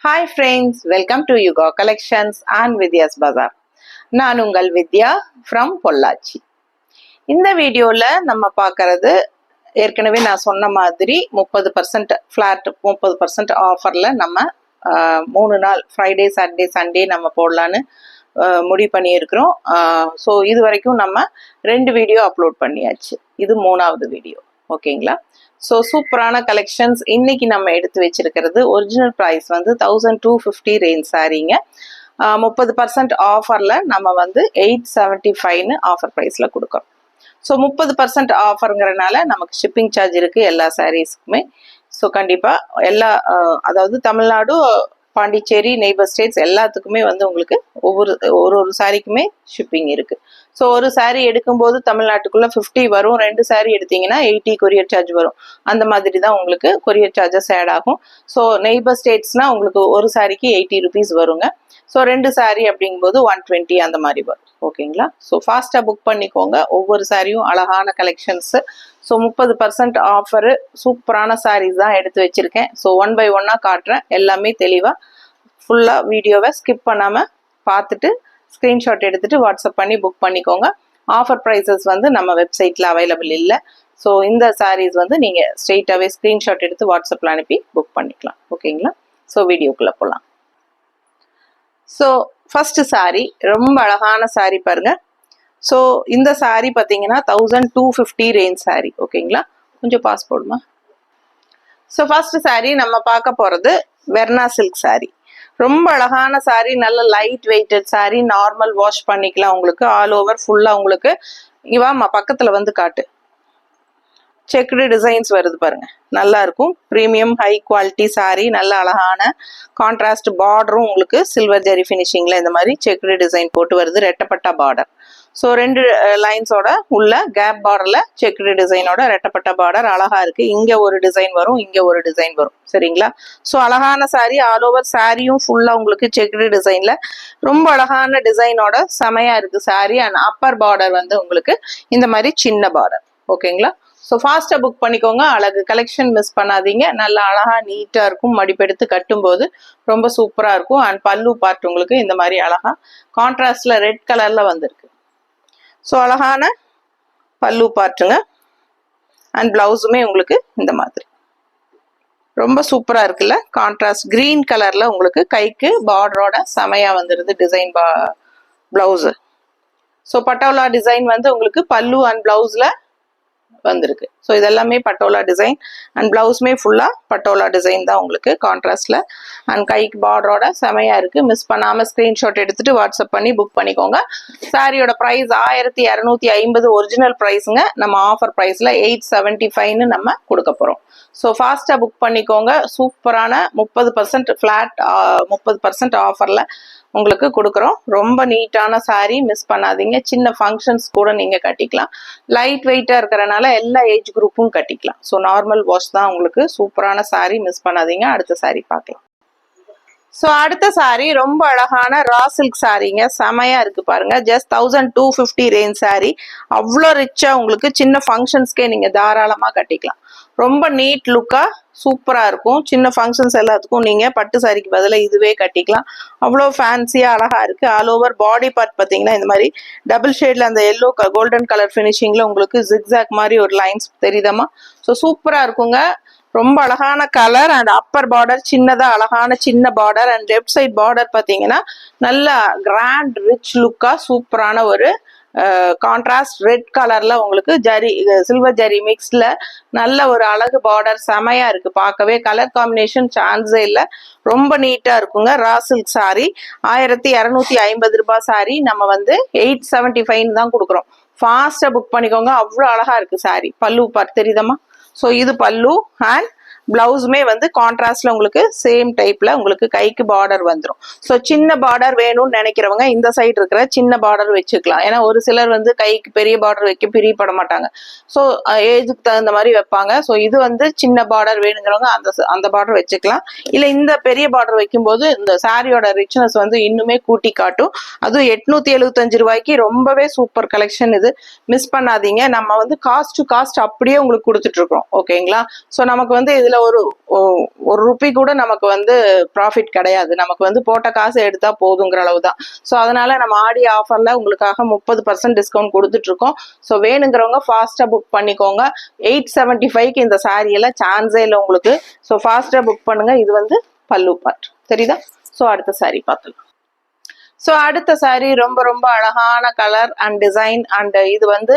Hi friends, welcome to Yuga Collections and Vidya's Bazaar. நான் உங்கள் வித்யா from Pollachi. இந்த வீடியோவில் நம்ம பார்க்கறது ஏற்கனவே நான் சொன்ன மாதிரி 30% ஃப்ளாட் 30% ஆஃபரில் நம்ம 3 நாள் ஃப்ரைடே சாட்டர்டே சண்டே நம்ம போடலான்னு முடிவு பண்ணியிருக்கிறோம். ஸோ இது வரைக்கும் நம்ம 2 வீடியோ அப்லோட் பண்ணியாச்சு. இது 3வது வீடியோ. ஓகேங்களா? ஸோ சூப்பரான கலெக்ஷன்ஸ் இன்னைக்கு நம்ம எடுத்து வச்சிருக்கிறது. ஒரிஜினல் ப்ரைஸ் வந்து 1250 ரேஞ்ச் சாரீங்க. 30% ஆஃபரில் நம்ம வந்து 875ன்னு ஆஃபர் ப்ரைஸில் கொடுக்குறோம். ஸோ 30% ஆஃபருங்கிறனால நமக்கு ஷிப்பிங் சார்ஜ் இருக்குது எல்லா சாரீஸ்க்குமே. ஸோ கண்டிப்பாக எல்லா அதாவது தமிழ்நாடு, பாண்டிச்சேரி, நெய்பர் ஸ்டேட்ஸ் எல்லாத்துக்குமே வந்து உங்களுக்கு ஒரு சாரிக்குமே ஷிப்பிங் இருக்கு. ஸோ ஒரு சாரீ எடுக்கும்போது தமிழ்நாட்டுக்குள்ள 50 வரும், 2 சாரீ எடுத்தீங்கன்னா 80 கொரியர் சார்ஜ் வரும். அந்த மாதிரி தான் உங்களுக்கு கொரியர் சார்ஜஸ் ஆட் ஆகும். ஸோ நெய்பர் ஸ்டேட்ஸ்னா உங்களுக்கு ஒரு சாரிக்கு 80 ருபீஸ் வருங்க. ஸோ 2 சாரீ அப்படிங்கும்போது 120 அந்த மாதிரி வரும். ஓகேங்களா? ஸோ ஃபாஸ்ட்டாக புக் பண்ணிக்கோங்க. ஒவ்வொரு சாரியும் அழகான கலெக்ஷன்ஸு. ஸோ 30% ஆஃபரு, சூப்பரான சாரீஸ் தான் எடுத்து வச்சுருக்கேன். ஸோ 1 by 1 காட்டுறேன். எல்லாமே தெளிவாக ஃபுல்லாக வீடியோவை ஸ்கிப் பண்ணாமல் பார்த்துட்டு ஸ்க்ரீன்ஷாட் எடுத்துகிட்டு வாட்ஸ்அப் பண்ணி புக் பண்ணிக்கோங்க. ஆஃபர் ப்ரைஸஸ் வந்து நம்ம வெப்சைட்டில் அவைலபிள் இல்லை. ஸோ இந்த சாரீஸ் வந்து நீங்கள் ஸ்ட்ரெயிட்டாகவே ஸ்க்ரீன்ஷாட் எடுத்து வாட்ஸ்அப்பில் அனுப்பி புக் பண்ணிக்கலாம். ஓகேங்களா? ஸோ வீடியோக்குள்ளே போகலாம். ஸோ ஃபஸ்ட்டு சாரீ ரொம்ப அழகான சாரீ பாருங்கள். ஸோ இந்த சாரீ பார்த்தீங்கன்னா 1250 ரேஞ்ச் சாரீ. ஓகேங்களா? கொஞ்சம் பாஸ் போடுமா. ஸோ ஃபர்ஸ்ட் சாரீ நம்ம பார்க்க போகிறது வெர்னா சில்க் சாரீ. ரொம்ப அழகான சாரீ, நல்ல light weighted sari. Normal wash பண்ணிக்கலாம். உங்களுக்கு ஆல் ஓவர் ஃபுல்லாக உங்களுக்கு இவாமா பக்கத்தில் வந்து காட்டு. செக்குடு டிசைன்ஸ் வருது பாருங்க, நல்லா இருக்கும். Premium high quality sari. நல்ல அழகான கான்ட்ராஸ்ட் பார்டரும் உங்களுக்கு சில்வர் ஜெரி ஃபினிஷிங்ல இந்த மாதிரி செக்குடு டிசைன் போட்டு வருது. ரெட்டப்பட்டா பார்டர். ஸோ 2 லைன்ஸோட உள்ள கேப் பார்டர்ல செக்குடு டிசைனோட ரெட்டப்பட்ட பார்டர் அழகா இருக்கு. இங்க ஒரு டிசைன் வரும், இங்க ஒரு டிசைன் வரும். சரிங்களா? ஸோ அழகான சாரீ. ஆல் ஓவர் சாரியும் ஃபுல்லா உங்களுக்கு செக்குடு டிசைன்ல ரொம்ப அழகான டிசைனோட செமையா இருக்கு சாரீ. அண்ட் அப்பர் பார்டர் வந்து உங்களுக்கு இந்த மாதிரி சின்ன பார்டர். ஓகேங்களா? ஸோ ஃபாஸ்ட்டாக புக் பண்ணிக்கோங்க. அழகு கலெக்ஷன் மிஸ் பண்ணாதீங்க. நல்லா அழகா நீட்டாக இருக்கும். மடிப்பெடுத்து கட்டும்போது ரொம்ப சூப்பராக இருக்கும். அண்ட் பல்லு பார்ட் உங்களுக்கு இந்த மாதிரி அழகா கான்ட்ராஸ்ட்ல ரெட் கலர்ல வந்திருக்கு. ஸோ அழகான பல்லு பார்ட்டுங்க. அண்ட் பிளவுஸுமே உங்களுக்கு இந்த மாதிரி ரொம்ப சூப்பராக இருக்குல்ல. கான்ட்ராஸ்ட் கிரீன் கலர்ல உங்களுக்கு கைக்கு பார்டரோட செமையா வந்துடுது design blouse. So patola design வந்து உங்களுக்கு பல்லு அண்ட் பிளவுஸ்ல வந்திருக்கு. ஸோ இதெல்லாமே பட்டோலா டிசைன் அண்ட் பிளவுஸ்மே ஃபுல்லாக பட்டோலா டிசைன் தான் உங்களுக்கு கான்ட்ராஸ்ட்ல. அண்ட் கைக்கு பார்டரோட செமையா இருக்கு. மிஸ் பண்ணாமல் ஸ்க்ரீன்ஷாட் எடுத்துட்டு வாட்ஸ்அப் பண்ணி புக் பண்ணிக்கோங்க. சாரியோட ப்ரைஸ் 1250 ஒரிஜினல் ப்ரைஸுங்க. நம்ம ஆஃபர் ப்ரைஸில் 875ன்னு நம்ம கொடுக்க போகிறோம். ஸோ ஃபாஸ்ட்டாக புக் பண்ணிக்கோங்க. சூப்பரான 30% ஃப்ளாட் 30% ஆஃபரில் உங்களுக்கு கொடுக்குறோம். ரொம்ப நீட்டான சாரீ, மிஸ் பண்ணாதீங்க. சின்ன ஃபங்க்ஷன்ஸ் கூட நீங்கள் கட்டிக்கலாம். லைட் வெயிட்டாக இருக்கிறனால எல்லா ஏஜ் குரூப்பும் கட்டிக்கலாம். ஸோ நார்மல் வாஷ் தான் உங்களுக்கு. சூப்பரான சாரீ, மிஸ் பண்ணாதீங்க. அடுத்த சாரீ பார்க்கலாம். ஸோ அடுத்த சாரீ ரொம்ப அழகான ரா சில்க் சாரீங்க. செமையா இருக்கு பாருங்க. Just 1250 range sari. அவ்வளோ ரிச்சா உங்களுக்கு சின்ன ஃபங்க்ஷன்ஸ்க்கே நீங்க தாராளமா கட்டிக்கலாம். ரொம்ப நீட் லுக்கா சூப்பரா இருக்கும். சின்ன ஃபங்க்ஷன்ஸ் எல்லாத்துக்கும் நீங்க பட்டு சாரிக்கு பதிலாக இதுவே கட்டிக்கலாம். அவ்வளோ ஃபேன்சியா அழகா இருக்கு. ஆல் ஓவர் பாடி பார்ட் பார்த்தீங்கன்னா இந்த மாதிரி டபுள் ஷேட்ல அந்த எல்லோ கோல்டன் கலர் ஃபினிஷிங்ல உங்களுக்கு ஜிக்ஸாக் மாதிரி ஒரு லைன்ஸ் தெரியுதமா. ஸோ சூப்பரா இருக்குங்க. ரொம்ப அழகான கலர் அண்ட் அப்பர் பார்டர் சின்னதா அழகான சின்ன border and left side border பார்த்தீங்கன்னா நல்ல கிராண்ட் ரிச் லுக்கா சூப்பரான ஒரு கான்ட்ராஸ்ட் ரெட் கலர்ல உங்களுக்கு ஜரி சில்வர் ஜரி மிக்ஸ்ல நல்ல ஒரு அழகு பார்டர் செமையா இருக்கு. பார்க்கவே கலர் காம்பினேஷன் சான்ஸே இல்லை. ரொம்ப நீட்டா இருக்குங்க. ரா சில்க் சாரி 1250 ரூபாய் சாரி நம்ம வந்து 875 தான் கொடுக்குறோம். ஃபாஸ்டா புக் பண்ணிக்கோங்க. அவ்வளோ அழகா இருக்கு சாரி. பல்லு பார்த்து தெரியுதமா. ஸோ இது பல்லு அண்ட் பிளவுஸுமே வந்து கான்ட்ராஸ்ட்ல உங்களுக்கு சேம் டைப்ல உங்களுக்கு கைக்கு பார்டர் வந்துடும். ஸோ சின்ன பார்டர் வேணும்னு நினைக்கிறவங்க இந்த சைடு இருக்கிற சின்ன பார்டர் வச்சுக்கலாம். ஏன்னா ஒரு சிலர் வந்து கைக்கு பெரிய பார்டர் வைக்க பிரியப்பட மாட்டாங்க. ஸோ ஏஜுக்கு தகுந்த மாதிரி வைப்பாங்க. ஸோ இது வந்து சின்ன பார்டர் வேணுங்கிறவங்க அந்த பார்டர் வச்சுக்கலாம். இல்லை இந்த பெரிய பார்டர் வைக்கும்போது இந்த சாரியோட ரிச்னஸ் வந்து இன்னுமே கூட்டி காட்டும். அதுவும் 875 ரூபாய்க்கு ரொம்பவே சூப்பர் கலெக்ஷன் இது. மிஸ் பண்ணாதீங்க. நம்ம வந்து காஸ்ட் டு காஸ்ட் அப்படியே உங்களுக்கு கொடுத்துட்டு இருக்கோம். ஓகேங்களா? ஸோ நமக்கு வந்து இதுல இதுல ஒரு ரூபி கூட நமக்கு வந்து ப்ராஃபிட் கிடையாது. நமக்கு வந்து போட்ட காசு எடுத்தா போதுங்கிற அளவு தான். ஸோ அதனால நம்ம ஆடி ஆஃபர்ல உங்களுக்காக 30% டிஸ்கவுண்ட் கொடுத்துட்டு இருக்கோம். ஸோ வேணுங்கிறவங்க ஃபாஸ்டா புக் பண்ணிக்கோங்க. 875க்கு இந்த சாரி எல்லாம் சான்ஸே இல்லை உங்களுக்கு. ஸோ ஃபாஸ்டா புக் பண்ணுங்க. இது வந்து பல்லு பார்ட் தெரியுதா? ஸோ அடுத்த சாரி பார்த்துக்கலாம். ஸோ அடுத்த சாரி ரொம்ப ரொம்ப அழகான கலர் அண்ட் டிசைன் அண்ட் இது வந்து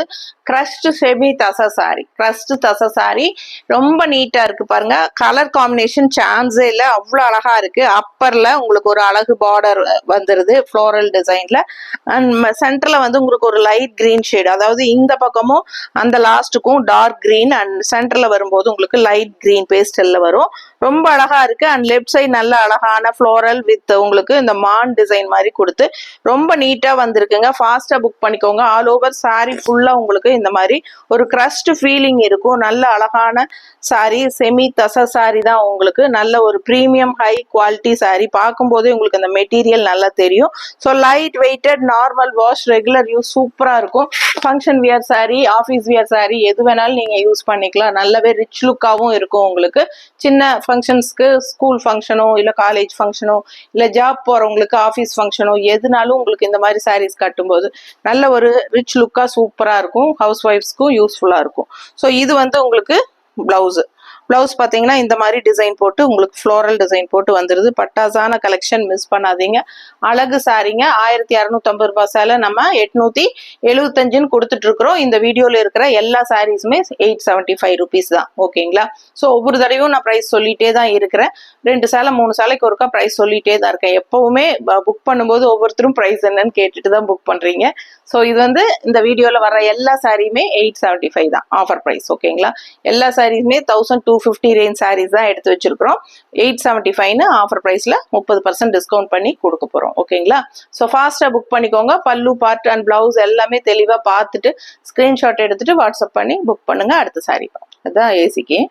கிரஷ்டு செமி தசை சாரி. கிரஷ்டு தசை சாரி ரொம்ப நீட்டா இருக்கு பாருங்க. கலர் காம்பினேஷன் சான்ஸே இல்லை, அவ்வளோ அழகா இருக்கு. அப்பர்ல உங்களுக்கு ஒரு அழகு பார்டர் வந்துருது ஃப்ளோரல் டிசைன்ல. அண்ட் சென்டர்ல வந்து உங்களுக்கு ஒரு லைட் கிரீன் ஷேட், அதாவது இந்த பக்கமும் அந்த லாஸ்ட்டுக்கும் டார்க் கிரீன் அண்ட் சென்டர்ல வரும்போது உங்களுக்கு லைட் கிரீன் பேஸ்டல்ல வரும். ரொம்ப அழகா இருக்கு. அண்ட் லெஃப்ட் சைட் நல்ல அழகான ஃப்ளோரல் வித் உங்களுக்கு இந்த மான் டிசைன் மாதிரி கொடுத்து ரொம்ப நீட்டா வந்திருக்குங்க. ஃபாஸ்டா புக் பண்ணிக்கோங்க. ஆல் ஓவர் சாரி ஃபுல்லா உங்களுக்கு இந்த மாதிரி ஒரு கிரஸ்ட் ஃபீலிங் இருக்கும். நல்ல அழகான சாரி, செமி தசை சாரி தான் உங்களுக்கு. நல்ல ஒரு பிரீமியம் ஹை குவாலிட்டி சாரி. பார்க்கும்போதே உங்களுக்கு அந்த மெட்டீரியல் நல்லா தெரியும். So light weighted, normal wash, regular use சூப்பரா இருக்கும். Function wear sari, office wear sari எது வேணாலும் நீங்க யூஸ் பண்ணிக்கலாம். நல்லாவே ரிச் லுக்காகவும் இருக்கும் உங்களுக்கு. சின்ன ஃபங்க்ஷன்ஸ்க்கு, ஸ்கூல் ஃபங்க்ஷனோ இல்லை காலேஜ் ஃபங்க்ஷனோ இல்லை ஜாப் போறவங்களுக்கு ஆஃபீஸ் ஃபங்க்ஷனோ எதுனாலும் உங்களுக்கு இந்த மாதிரி சாரீஸ் கட்டும்போது நல்ல ஒரு ரிச் லுக்கா சூப்பரா இருக்கும். ஹவுஸ் ஒய்ஃப்ஸ்க்கும் யூஸ்ஃபுல்லா இருக்கும். ஸோ இது வந்து உங்களுக்கு பிளவுஸ் பார்த்தீங்கன்னா இந்த மாதிரி டிசைன் போட்டு உங்களுக்கு ஃப்ளோரல் டிசைன் போட்டு வந்துருது. பட்டாசான கலெக்ஷன், மிஸ் பண்ணாதீங்க. அழகு சாரிங்க. 1650 ரூபாய் சேலை நம்ம 875ன்னு கொடுத்துட்டு இருக்கிறோம். இந்த வீடியோல இருக்கிற எல்லா சாரீஸுமே 875 ருபீஸ் தான். ஓகேங்களா? ஸோ ஒவ்வொரு தடவையும் நான் ப்ரைஸ் சொல்லிட்டே தான் இருக்கிறேன். 2 சேலை 3 சேலைக்கு ஒருக்கா ப்ரைஸ் சொல்லிட்டே தான் இருக்கேன். எப்பவுமே புக் பண்ணும்போது ஒவ்வொருத்தரும் ப்ரைஸ் என்னன்னு கேட்டுட்டு தான் புக் பண்றீங்க. ஸோ இது வந்து இந்த வீடியோல வர எல்லா சாரியுமே 875 தான் ஆஃபர் ப்ரைஸ். ஓகேங்களா? எல்லா சாரீஸுமே 1250 ரேஞ்ச் சாரீஸ் தான் எடுத்து வச்சிருக்கிறோம். 875ன்னு ஆஃபர் ப்ரைஸ்ல 30% டிஸ்கவுண்ட் பண்ணி கொடுக்க போறோம். ஓகேங்களா? ஸோ ஃபாஸ்டா புக் பண்ணிக்கோங்க. பல்லு பார்ட் அண்ட் பிளவுஸ் எல்லாமே தெளிவா பார்த்துட்டு ஸ்கிரீன்ஷாட் எடுத்துட்டு வாட்ஸ்அப் பண்ணி புக் பண்ணுங்க. அடுத்த சாரி அதுதான் ஏசிக்கு.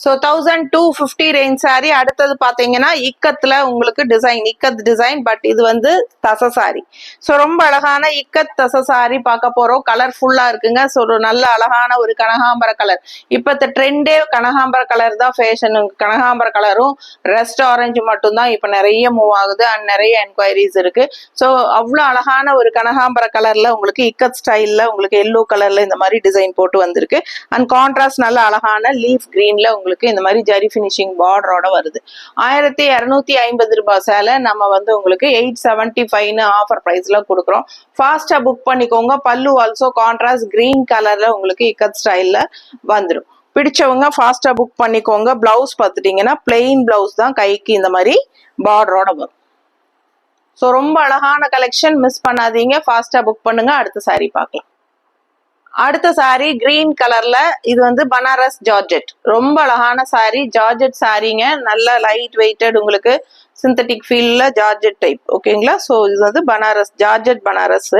So 1250 range sari. அடுத்தது பார்த்தீங்கன்னா இக்கத்துல உங்களுக்கு டிசைன், இக்கத் டிசைன், பட் இது வந்து தசை சாரி. ஸோ ரொம்ப அழகான இக்கத் தசை சாரி பார்க்க போறோம். கலர்ஃபுல்லா இருக்குங்க. ஸோ ஒரு நல்ல அழகான ஒரு கனகாம்பர கலர். இப்பத்த ட்ரெண்டே கனகாம்பர கலர் தான் ஃபேஷன். கனகாம்பர கலரும் ரெஸ்ட் ஆரஞ்சு மட்டும்தான் இப்போ நிறைய மூவ் ஆகுது அண்ட் நிறைய என்கொயரிஸ் இருக்கு. ஸோ அவ்வளோ அழகான ஒரு கனகாம்பர கலர்ல உங்களுக்கு இக்கத் ஸ்டைல்ல உங்களுக்கு எல்லோ கலர்ல இந்த மாதிரி டிசைன் போட்டு வந்திருக்கு. அண்ட் கான்ட்ராஸ்ட் நல்ல அழகான லீஃப் கிரீன்ல உங்களுக்கு இந்த மாதிரி ஜரி ஃபினிஷிங் பார்டரோட வருது. 1250 ரூபாய் சேலை நம்ம வந்து உங்களுக்கு 875ன்னு ஆஃபர் பிரைஸ்ல கொடுக்குறோம். ஃபாஸ்டா புக் பண்ணிக்கோங்க. பல்லு ஆல்சோ கான்ட்ராஸ்ட் கிரீன் கலர்ல உங்களுக்கு இக்கத் ஸ்டைல்ல வந்துடும். பிடிச்சவங்க ஃபாஸ்டா புக் பண்ணிக்கோங்க. பிளவுஸ் பார்த்துட்டீங்கன்னா பிளெயின் பிளவுஸ் தான், கைக்கு இந்த மாதிரி பார்டரோட வரும். ஸோ ரொம்ப அழகான கலெக்ஷன், மிஸ் பண்ணாதீங்க. ஃபாஸ்டா புக் பண்ணுங்க. அடுத்த சாரி பார்க்கலாம். அடுத்த சாரி கிரீன் கலர்ல. இது வந்து பனாரஸ் ஜார்ஜெட். ரொம்ப அழகான சாரி, ஜார்ஜெட் சாரிங்க. நல்ல லைட் வெயிட்டட் உங்களுக்கு சிந்தட்டிக் ஃபீல்ல ஜார்ஜெட் டைப். ஓகேங்களா? ஸோ இது வந்து பனாரஸ் ஜார்ஜெட் பனாரஸ்.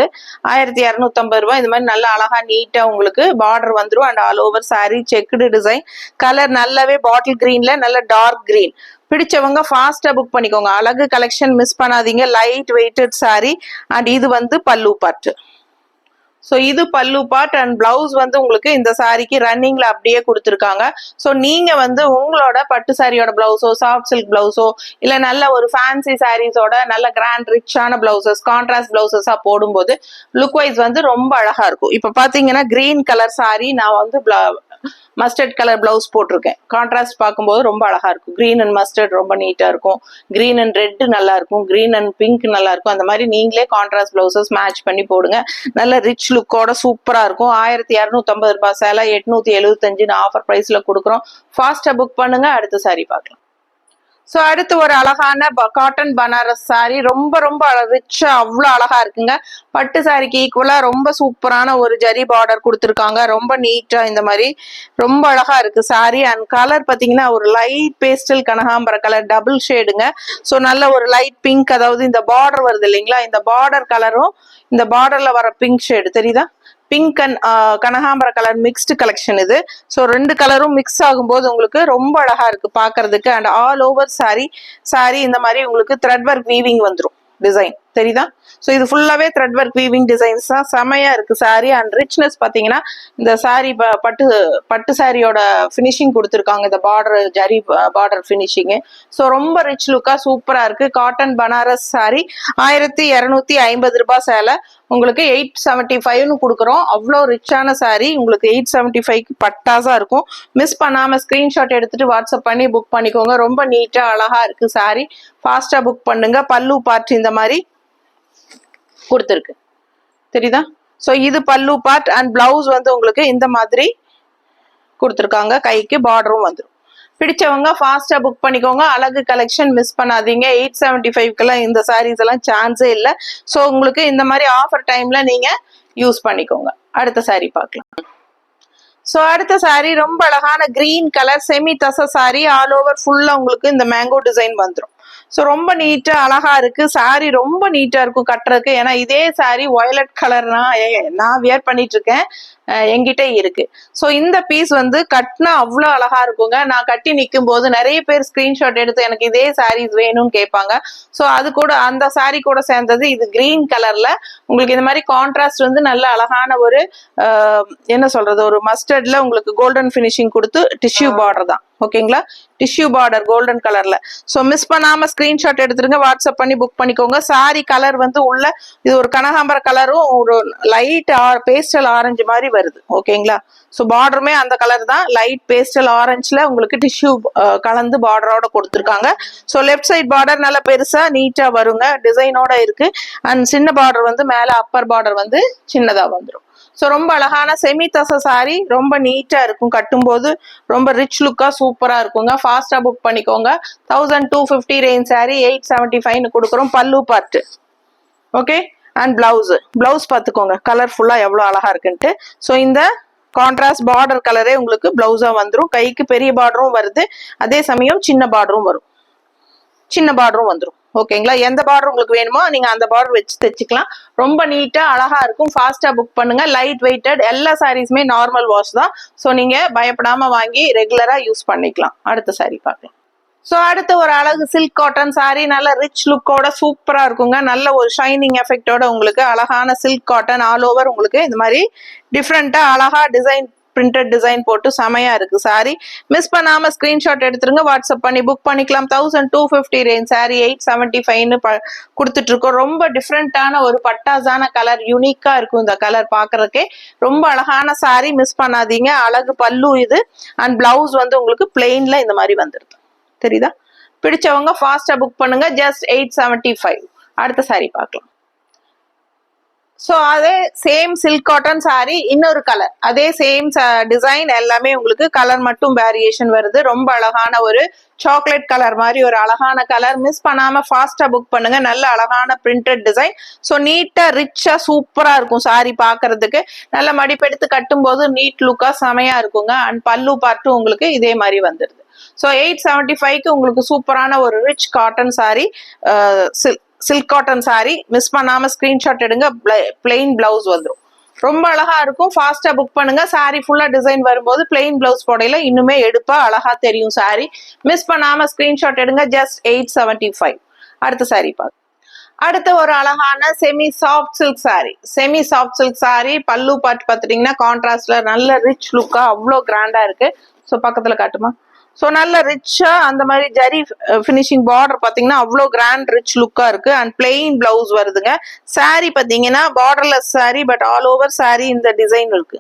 1250 ரூபாய். இந்த மாதிரி நல்ல அழகா நீட்டா உங்களுக்கு பார்டர் வந்துடும். And all over sorry checked design. Colour நல்லாவே பாட்டில் கிரீன்ல நல்ல டார்க் கிரீன். பிடிச்சவங்க ஃபாஸ்டா புக் பண்ணிக்கோங்க. அழகு கலெக்ஷன், மிஸ் பண்ணாதீங்க. லைட் வெயிட்டட் சாரி அண்ட் இது வந்து பல்லு பார்ட். ஸோ இது பல்லு பார்ட் அண்ட் பிளவுஸ் வந்து உங்களுக்கு இந்த சாரிக்கு ரன்னிங்ல அப்படியே கொடுத்துருக்காங்க. ஸோ நீங்க வந்து உங்களோட பட்டு சாரியோட பிளவுஸோ, சாஃப்ட் சில்க் பிளவுஸோ, இல்ல நல்ல ஒரு ஃபேன்சி சாரீஸோட நல்ல கிராண்ட் ரிச்சான பிளவுசஸ், கான்ட்ராஸ்ட் பிளவுசஸா போடும்போது லுக் வைஸ் வந்து ரொம்ப அழகா இருக்கும். இப்ப பாத்தீங்கன்னா கிரீன் கலர் சாரி நான் வந்து மஸ்டர்ட் கலர் பிளவுஸ் போட்டிருக்கேன். கான்ட்ராஸ்ட் பார்க்கும்போது ரொம்ப அழகா இருக்கும். கிரீன் அண்ட் மஸ்டர்ட் ரொம்ப நீட்டா இருக்கும். கிரீன் அண்ட் ரெட் நல்லா இருக்கும். கிரீன் அண்ட் பிங்க் நல்லா இருக்கும். அந்த மாதிரி நீங்களே கான்ட்ராஸ்ட் பிளவுசஸ் மேட்ச் பண்ணி போடுங்க. நல்ல ரிச் லுக்கோட சூப்பரா இருக்கும். 1250 ரூபாய் சேலை 875 ஆஃபர் பிரைஸ்ல கொடுக்குறோம். ஃபாஸ்டா புக் பண்ணுங்க. அடுத்த சாரி பார்க்கலாம். ஸோ அடுத்து ஒரு அழகான காட்டன் பனாரஸ் சாரி. ரொம்ப ரொம்ப ரிச்சா அவ்வளோ அழகா இருக்குங்க. பட்டு சாரிக்கு ஈக்குவலா ரொம்ப சூப்பரான ஒரு ஜரி பார்டர் கொடுத்துருக்காங்க. ரொம்ப நீட்டா இந்த மாதிரி ரொம்ப அழகா இருக்கு சாரி. அண்ட் கலர் பார்த்தீங்கன்னா ஒரு லைட் பேஸ்டல் கனகாம்பர கலர், டபுள் ஷேடுங்க. ஸோ நல்ல ஒரு லைட் பிங்க், அதாவது இந்த பார்டர் வருது இல்லைங்களா, இந்த பார்டர் கலரும் இந்த பார்டர்ல வர பிங்க் ஷேடு தெரியுதா, பிங்க் அண்ட் கனகாம்பர கலர் மிக்ஸ்டு கலெக்ஷன் இது. ஸோ 2 கலரும் மிக்ஸ் ஆகும்போது உங்களுக்கு ரொம்ப அழகா இருக்கு பாக்குறதுக்கு. அண்ட் ஆல் ஓவர் சாரி இந்த மாதிரி உங்களுக்கு த்ரெட் ஒர்க் வீவிங் வந்துடும் டிசைன் தெரியுதா? ஸோ இது ஃபுல்லாவே த்ரெட் ஒர்க் வீவிங் டிசைன்ஸ் தான், செமையா இருக்கு சாரி. அண்ட் ரிச்னஸ் பாத்தீங்கன்னா இந்த சாரி பட்டு சாரியோட ஃபினிஷிங் கொடுத்துருக்காங்க, இந்த border zari border finishing. So ரொம்ப ரிச் லுக்கா சூப்பரா இருக்கு. காட்டன் பனாரஸ் சாரி 1250 ரூபாய் சேலை, உங்களுக்கு 875 கொடுக்குறோம். அவ்வளோ ரிச்சான சாரி உங்களுக்கு 875 பட்டாசா இருக்கும். மிஸ் பண்ணாம ஸ்கிரீன்ஷாட் எடுத்துட்டு வாட்ஸ்அப் பண்ணி புக் பண்ணிக்கோங்க. ரொம்ப நீட்டா அழகா இருக்கு சாரி, ஃபாஸ்டா புக் பண்ணுங்க. பல்லு பார்ட் இந்த மாதிரி கொடுத்துருக்கு, தெரியுதா? ஸோ இது பல்லு பார்ட் அண்ட் பிளவுஸ் வந்து உங்களுக்கு இந்த மாதிரி கொடுத்துருக்காங்க, கைக்கு பார்டரும் வந்துடும். பிடிச்சவங்க ஃபாஸ்டா புக் பண்ணிக்கோங்க. அழகு கலெக்ஷன் மிஸ் பண்ணாதீங்க. 875 இந்த சாரீஸ் எல்லாம் சான்ஸே இல்லை. ஸோ உங்களுக்கு இந்த மாதிரி ஆஃபர் டைம்ல நீங்க யூஸ் பண்ணிக்கோங்க. அடுத்த சாரி பார்க்கலாம். ஸோ அடுத்த சாரி ரொம்ப அழகான கிரீன் கலர் செமி தச சாரி, ஆல் ஓவர் ஃபுல்லா உங்களுக்கு இந்த மேங்கோ டிசைன் வந்துடும். ஸோ ரொம்ப நீட்டா அழகா இருக்கு சாரி, ரொம்ப நீட்டா இருக்கும் கட்டுறதுக்கு. ஏன்னா இதே சாரி வயலட் கலர்னா நான் வியர் பண்ணிட்டு இருக்கேன், என்கிட்ட இருக்கு. ஸோ இந்த பீஸ் வந்து கட்டினா அவ்வளோ அழகா இருக்குங்க. நான் கட்டி நிற்கும் போது நிறைய பேர் ஸ்கிரீன்ஷாட் எடுத்து எனக்கு இதே சாரீஸ் வேணும்னு கேட்பாங்க. ஸோ அது கூட அந்த சாரி கூட சேர்ந்தது இது கிரீன் கலர்ல உங்களுக்கு இந்த மாதிரி கான்ட்ராஸ்ட் வந்து நல்ல அழகான ஒரு என்ன சொல்றது, ஒரு மஸ்டர்ட்ல உங்களுக்கு கோல்டன் ஃபினிஷிங் கொடுத்து டிஷ்யூ பார்டர் தான், ஓகேங்களா? டிஷ்யூ பார்டர் கோல்டன் கலர்ல. ஸோ மிஸ் பண்ணாம ஸ்கிரீன்ஷாட் எடுத்துருங்க, வாட்ஸ்அப் பண்ணி புக் பண்ணிக்கோங்க. சாரி கலர் வந்து உள்ள இது ஒரு கனகாம்பர கலரும் ஒரு லைட் பேஸ்டல் ஆரஞ்சு மாதிரி வருது, ஓகேங்களா? ஸோ பார்டருமே அந்த கலர் தான், லைட் பேஸ்டல் ஆரஞ்சுல உங்களுக்கு டிஷ்யூ கலந்து பார்டரோட கொடுத்துருக்காங்க. ஸோ லெஃப்ட் சைட் பார்டர் நல்லா பெருசா நீட்டா வருங்க, டிசைனோட இருக்கு. அண்ட் சின்ன பார்டர் வந்து மேல அப்பர் பார்டர் வந்து சின்னதா வந்துடும். ஸோ ரொம்ப அழகான செமி தச சாரி, ரொம்ப நீட்டா இருக்கும் கட்டும்போது, ரொம்ப ரிச் லுக்கா சூப்பரா இருக்குங்க. ஃபாஸ்டா புக் பண்ணிக்கோங்க. 1250 ரேஞ்ச் சாரி 875 கொடுக்குறோம். பல்லு பார்ட், ஓகே. அண்ட் பிளவுஸ் பார்த்துக்கோங்க கலர்ஃபுல்லா எவ்வளோ அழகா இருக்குன்ட்டு. ஸோ இந்த கான்ட்ராஸ்ட் பார்டர் கலரே உங்களுக்கு பிளவுஸா வந்துடும். கைக்கு பெரிய பார்டரும் வருது, அதே சமயம் சின்ன பார்டரும் வந்துடும், ஓகேங்களா? எந்த பார்டர் உங்களுக்கு வேணுமோ நீங்க அந்த பார்டர் வச்சு தைச்சிக்கலாம். ரொம்ப நீட்டா அழகா இருக்கும். ஃபாஸ்டா புக் பண்ணுங்க. லைட் வெயிட்டட், எல்லா சாரீஸுமே நார்மல் வாஷ் தான். ஸோ நீங்க பயப்படாம வாங்கி ரெகுலரா யூஸ் பண்ணிக்கலாம். அடுத்த சாரி பார்க்கலாம். ஸோ அடுத்த ஒரு அழகு சில்க் காட்டன் சாரி, நல்ல ரிச் லுக்கோட சூப்பரா இருக்குங்க. நல்ல ஒரு ஷைனிங் எஃபெக்டோட உங்களுக்கு அழகான சில்க் காட்டன் ஆல் ஓவர் உங்களுக்கு இந்த மாதிரி டிஃப்ரெண்டா அழகா டிசைன் பிரிண்டட் டிசைன் போட்டு செமையா இருக்கு சாரி. மிஸ் பண்ணாம ஸ்கிரீன்ஷாட் எடுத்துருங்க, வாட்ஸ்அப் பண்ணி புக் பண்ணிக்கலாம். 1250 ரேஞ்ச் சாரி 875 கொடுத்துட்டு இருக்கோம். ரொம்ப டிஃப்ரெண்டான ஒரு பட்டாசான கலர், யூனிக்கா இருக்கும் இந்த கலர் பாக்குறதுக்கே. ரொம்ப அழகான சாரி, மிஸ் பண்ணாதீங்க. அழகு பல்லு இது அண்ட் பிளவுஸ் வந்து உங்களுக்கு பிளெயின்ல இந்த மாதிரி வந்துருது, தெரியுதா? பிடிச்சவங்க ஃபாஸ்டா புக் பண்ணுங்க. ஜஸ்ட் 875. அடுத்த சாரி பார்க்கலாம். ஸோ அதே சேம் சில்க் காட்டன் சாரி, இன்னொரு கலர், அதே சேம் டிசைன், எல்லாமே உங்களுக்கு கலர் மட்டும் வேரியேஷன் வருது. ரொம்ப அழகான ஒரு சாக்லேட் கலர் மாதிரி ஒரு அழகான கலர். மிஸ் பண்ணாம ஃபாஸ்டா புக் பண்ணுங்க. நல்ல அழகான பிரிண்டட் டிசைன். ஸோ நீட்டா ரிச்சா சூப்பரா இருக்கும் சாரி பாக்குறதுக்கு. நல்ல மடிப்பெடுத்து கட்டும் போது நீட் லுக்கா செமையா இருக்குங்க. அண்ட் பல்லு பார்ட்டும் உங்களுக்கு இதே மாதிரி வந்துடுது. ஸோ 875 உங்களுக்கு சூப்பரான ஒரு rich cotton sorry, silk cotton sorry. Miss பண்ணாம ஸ்கிரீன்ஷாட் எடுங்க. பிளெயின் பிளவுஸ் வந்துடும். ரொம்ப அழகா இருக்கும். ஃபாஸ்டா புக் பண்ணுங்க. சாரி ஃபுல்லா டிசைன் வரும்போது பிளெயின் பிளவுஸ் போடையில இன்னுமே எடுப்பா அழகா தெரியும் சாரி. மிஸ் பண்ணாம ஸ்கிரீன்ஷாட் எடுங்க. ஜஸ்ட் 875. அடுத்த சாரி பார்த்து. அடுத்த ஒரு அழகான செமி சாஃப்ட் சில்க் சாரி. பல்லு பார்ட் பார்த்துட்டீங்கன்னா கான்ட்ராஸ்ட்ல நல்ல ரிச் லுக்கா அவ்வளோ கிராண்டா இருக்கு. ஸோ பக்கத்துல காட்டுமா? ஸோ நல்ல ரிச்சா அந்த மாதிரி ஜரி ஃபினிஷிங் பார்டர் பார்த்தீங்கன்னா அவ்வளோ கிராண்ட் ரிச் லுக்கா இருக்கு. அண்ட் பிளெயின் பிளவுஸ் வருதுங்க. சாரி பார்த்தீங்கன்னா borderless sorry, but all over sorry இந்த டிசைன் இருக்கு.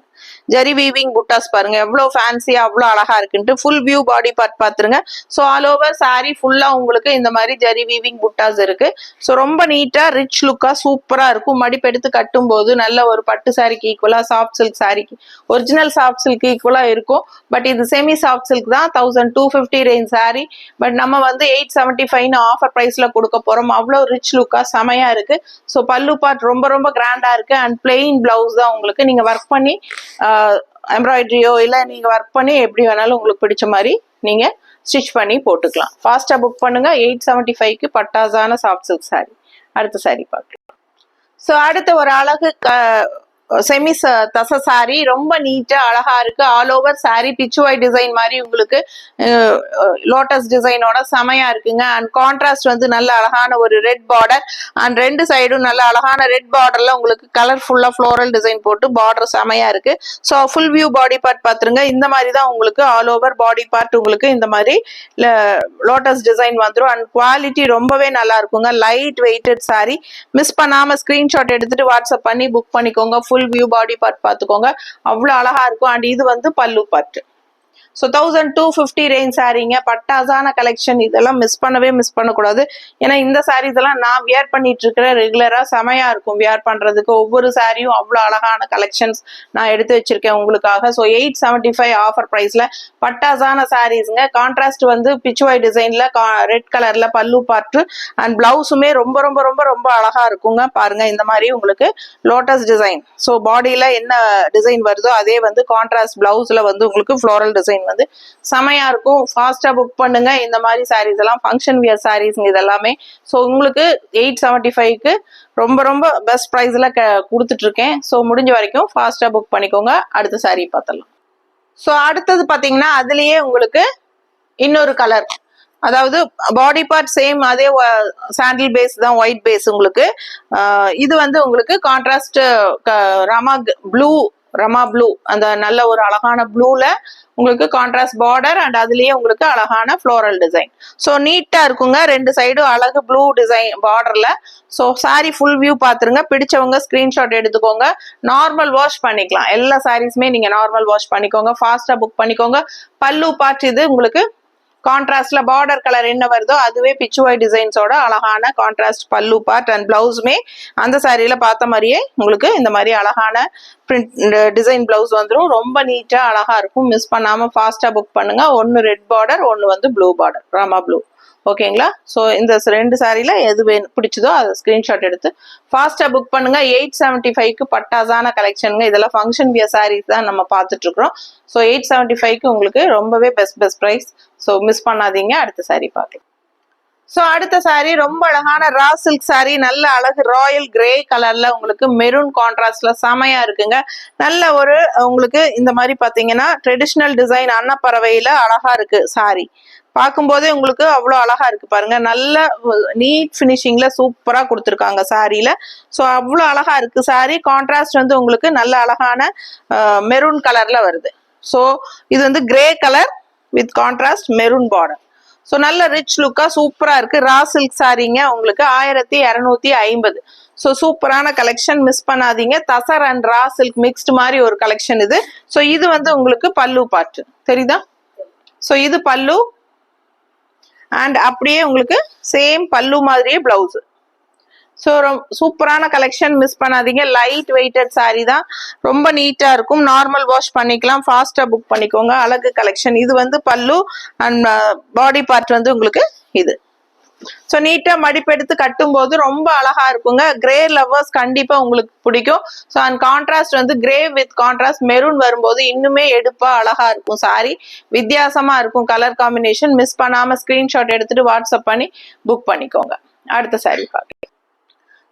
ஜரி வீவிங் புட்டாஸ் பாருங்க எவ்வளவு ஃபேன்சியா அவ்வளோ அழகா இருக்குன்ட்டு. ஃபுல் வியூ பாடி பார்ட் பாத்துருங்க. ஸோ ஆல் ஓவர் சாரி ஃபுல்லா உங்களுக்கு இந்த மாதிரி ஜரி வீவிங் புட்டாஸ் இருக்கு. ஸோ ரொம்ப நீட்டா ரிச் லுக்கா சூப்பரா இருக்கும். மடிப்பெடுத்து கட்டும் போது நல்ல ஒரு பட்டு சாரிக்கு ஈக்குவலா, சாஃப்ட் சில்க் சாரிக்கு ஒரிஜினல் சாஃப்ட் சில்க் ஈக்குவலா இருக்கும். பட் இது செமி சாஃப்ட் சில்க் தான். 1250 ரேஞ்ச் சாரி. பட் நம்ம வந்து 875 ஆஃபர் பிரைஸ்ல கொடுக்க போறோம். அவ்வளோ ரிச் லுக்கா செமையா இருக்கு. ஸோ பல்லு பார்ட் ரொம்ப ரொம்ப கிராண்டா இருக்கு. அண்ட் பிளெயின் பிளவுஸ் தான் உங்களுக்கு. நீங்க ஒர்க் பண்ணி எம்ப்ராய்டரியோ இல்லை நீங்க ஒர்க் பண்ணி எப்படி வேணாலும் உங்களுக்கு பிடிச்ச மாதிரி நீங்க ஸ்டிச் பண்ணி போட்டுக்கலாம். ஃபாஸ்டா புக் பண்ணுங்க. 875 பட்டாசான சாஃப்ட் சில்க் சாரி. அடுத்த சாரி பார்க்கலாம். ஸோ அடுத்த ஒரு அழகு செமி தச சாரி ரொம்ப நீட்டா அழகா இருக்கு. All over sorry pichwai design மாதிரி உங்களுக்கு லோட்டஸ் டிசைனோட செமையா இருக்குங்க. அண்ட் கான்ட்ராஸ்ட் வந்து நல்ல அழகான ஒரு ரெட் பார்டர் அண்ட் ரெண்டு சைடும் நல்ல அழகான ரெட் பார்டர்ல உங்களுக்கு கலர்ஃபுல்லா ஃப்ளோரல் டிசைன் போட்டு பார்டர் செமையா இருக்கு. So full view body part பாத்துருங்க. இந்த மாதிரி தான் உங்களுக்கு ஆல் ஓவர் பாடி பார்ட் உங்களுக்கு இந்த மாதிரி லோட்டஸ் டிசைன் வந்துடும். அண்ட் குவாலிட்டி ரொம்பவே நல்லா இருக்குங்க. Light weighted sari. மிஸ் பண்ணாம ஸ்கிரீன்ஷாட் எடுத்துட்டு வாட்ஸ்அப் பண்ணி புக் பண்ணிக்கோங்க. ஃபுல் வியூ பாடி பார்ட் பார்த்துக்கோங்க. அவ்வளோ அழகா இருக்கும். அண்ட் இது வந்து பல்லு பார்ட். ஸோ 1250 ரேஞ்ச் சாரீங்க. பட்டாசான கலெக்ஷன். இதெல்லாம் மிஸ் பண்ணக்கூடாது. ஏன்னா இந்த சாரீஸ் எல்லாம் நான் வியர் பண்ணிட்டு இருக்கிறேன் ரெகுலரா. செமையா இருக்கும் வியர் பண்றதுக்கு. ஒவ்வொரு சாரியும் அவ்வளோ அழகான கலெக்ஷன்ஸ் நான் எடுத்து வச்சிருக்கேன் உங்களுக்காக. ஸோ 875 ஆஃபர் பிரைஸ்ல பட்டாசான சாரீஸ்ங்க. கான்ட்ராஸ்ட் வந்து பிச்சுவாய் டிசைன்ல ரெட் கலர்ல பல்லு பார்ட் அண்ட் பிளவுஸுமே ரொம்ப ரொம்ப ரொம்ப ரொம்ப அழகா இருக்குங்க. பாருங்க இந்த மாதிரி உங்களுக்கு லோட்டஸ் டிசைன். ஸோ பாடியில என்ன டிசைன் வருதோ அதே வந்து கான்ட்ராஸ்ட் பிளவுஸ்ல வந்து உங்களுக்கு ஃப்ளோரல் டிசைன் வந்து செமையா இருக்கும். ஃபாஸ்டா புக் பண்ணுங்க. இந்த மாதிரி சாரீஸ் எல்லாம் ஃபங்க்ஷன் வியர் சாரீஸ் இது எல்லாமே. ஸோ உங்களுக்கு 875க்கு ரொம்ப ரொம்ப பெஸ்ட் ப்ரைஸ்ல கொடுத்துட்டு இருக்கேன். ஸோ முடிஞ்ச வரைக்கும் ஃபாஸ்டா புக் பண்ணிக்கோங்க. அடுத்த சாரீ பார்த்தலாம். ஸோ அடுத்தது பாத்தீங்கன்னா அதுலயே உங்களுக்கு இன்னொரு கலர், அதாவது பாடி பார்ட் சேம் அதே சாண்டில் பேஸ் தான், ஒயிட் பேஸ் உங்களுக்கு. இது வந்து உங்களுக்கு கான்ட்ராஸ்ட் ரமா ப்ளூ, அந்த நல்ல ஒரு அழகான ப்ளூல உங்களுக்கு கான்ட்ராஸ்ட் பார்டர் அண்ட் அதுலயே உங்களுக்கு அழகான ஃப்ளோரல் டிசைன். ஸோ நீட்டா இருக்குங்க. ரெண்டு சைடும் அழகு ப்ளூ டிசைன் பார்டர்ல. ஸோ சாரி ஃபுல் வியூ பாத்துருங்க. பிடிச்சவங்க ஸ்கிரீன்ஷாட் எடுத்துக்கோங்க. நார்மல் வாஷ் பண்ணிக்கலாம். எல்லா சாரீஸுமே நீங்க நார்மல் வாஷ் பண்ணிக்கோங்க. ஃபாஸ்டா புக் பண்ணிக்கோங்க. பல்லு பார்ட் இது உங்களுக்கு கான்ட்ராஸ்ட்ல பார்டர் கலர் என்ன வருதோ அதுவே பிச்சுவாய் டிசைன்ஸோட அழகான கான்ட்ராஸ்ட் பல்லு பார்ட் அண்ட் பிளவுஸுமே அந்த சாரியில பார்த்த மாதிரியே உங்களுக்கு இந்த மாதிரி அழகான பிரிண்ட் டிசைன் பிளவுஸ் வந்துடும். ரொம்ப நீட்டா அழகா இருக்கும். மிஸ் பண்ணாம ஃபாஸ்டா புக் பண்ணுங்க. ஒன்னு ரெட் பார்டர், ஒன்னு வந்து ப்ளூ பார்டர், ராமா ப்ளூ. ஓகேங்களா? ஸோ இந்த ரெண்டு சாரியில எது பிடிச்சதோ அதை ஸ்கிரீன்ஷாட் எடுத்து ஃபாஸ்டா புக் பண்ணுங்க. 875க்கு பட்டாசான கலெக்ஷனுங்க. இதெல்லாம் ஃபங்க்ஷன் வியர் சாரீஸ் தான் நம்ம பார்த்துட்டு இருக்கிறோம். ஸோ 875க்கு உங்களுக்கு ரொம்பவே பெஸ்ட் ப்ரைஸ். ஸோ மிஸ் பண்ணாதீங்க. அடுத்த சாரி பார்க்கலாம். ஸோ அடுத்த சாரி ரொம்ப அழகான ரா சில்க் சாரி. நல்ல அழகு ராயல் கிரே கலர்ல உங்களுக்கு மெரூன் கான்ட்ராஸ்ட்ல செமையா இருக்குங்க. நல்ல ஒரு உங்களுக்கு இந்த மாதிரி பாத்தீங்கன்னா ட்ரெடிஷ்னல் டிசைன் அன்னப்பறவையில அழகா இருக்கு சாரி. பார்க்கும்போதே உங்களுக்கு அவ்வளோ அழகா இருக்கு பாருங்க. நல்ல நீட் ஃபினிஷிங்ல சூப்பரா கொடுத்துருக்காங்க சாரியில. ஸோ அவ்வளோ அழகா இருக்கு சாரி. கான்ட்ராஸ்ட் வந்து உங்களுக்கு நல்ல அழகான மெரூன் கலர்ல வருது. ஸோ இது வந்து grey colour with contrast maroon border. So நல்ல ரிச் லுக்கா சூப்பரா இருக்கு. ரா சில்க் சாரீங்க உங்களுக்கு 1250. ஸோ சூப்பரான கலெக்ஷன். மிஸ் பண்ணாதீங்க. Tussar and raw silk mixed மாதிரி ஒரு கலெக்ஷன் இது. ஸோ இது வந்து உங்களுக்கு பல்லு பார்ட் தெரியுதா? ஸோ இது பல்லு அண்ட் அப்படியே உங்களுக்கு சேம் பல்லு மாதிரியே பிளவுஸ். ஸோ சூப்பரான கலெக்ஷன். மிஸ் பண்ணாதீங்க. லைட் வெயிட்டட் சாரி தான். ரொம்ப நீட்டா இருக்கும். நார்மல் வாஷ் பண்ணிக்கலாம். ஃபாஸ்டா புக் பண்ணிக்கோங்க. அழகு கலெக்ஷன். இது வந்து பல்லு அண்ட் பாடி பார்ட் வந்து உங்களுக்கு இது. ஸோ நீட்டா மடிப்பெடுத்து கட்டும் போது ரொம்ப அழகா இருக்குங்க. கிரே லவ்வர்ஸ் கண்டிப்பா உங்களுக்கு பிடிக்கும். ஸோ அண்ட் கான்ட்ராஸ்ட் வந்து கிரே வித் கான்ட்ராஸ்ட் மெரூன் வரும்போது இன்னுமே எடுப்பா அழகா இருக்கும். சாரி வித்தியாசமா இருக்கும் கலர் காம்பினேஷன். மிஸ் பண்ணாம ஸ்கிரீன்ஷாட் எடுத்துட்டு வாட்ஸ்அப் பண்ணி புக் பண்ணிக்கோங்க. அடுத்த சாரி பார்க்கலாம்.